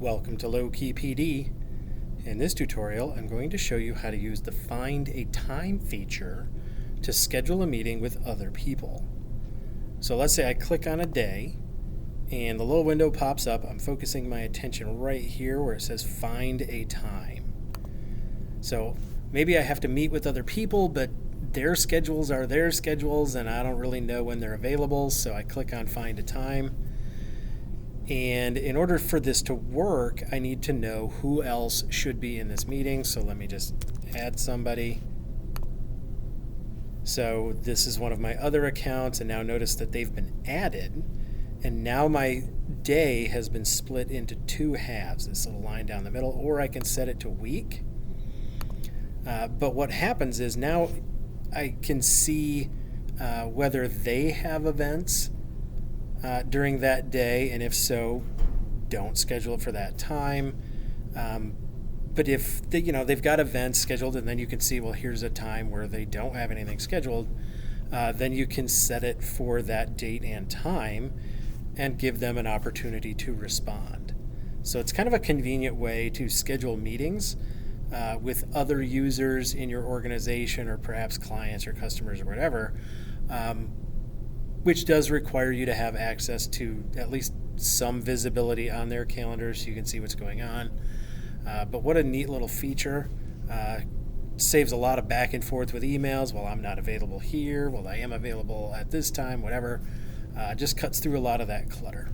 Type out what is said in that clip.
Welcome to Low Key PD. In this tutorial, I'm going to show you how to use the Find a Time feature to schedule a meeting with other people. So let's say I click on a day and the little window pops up. I'm focusing my attention right here where it says Find a Time. So maybe I have to meet with other people, but their schedules are their schedules and I don't really know when they're available, so I click on Find a Time. And in order for this to work, I need to know who else should be in this meeting. So let me just add somebody. So this is one of my other accounts, and now notice that they've been added. And now my day has been split into two halves, this little line down the middle, or I can set it to week. But what happens is now I can see whether they have events during that day, and if so, don't schedule it for that time. But if they've got events scheduled, and then you can see, well, here's a time where they don't have anything scheduled, then you can set it for that date and time and give them an opportunity to respond. So it's kind of a convenient way to schedule meetings with other users in your organization, or perhaps clients or customers or whatever, which does require you to have access to at least some visibility on their calendars so you can see what's going on. But what a neat little feature. Saves a lot of back and forth with emails. Well, I'm not available here. Well, I am available at this time, whatever. Just cuts through a lot of that clutter.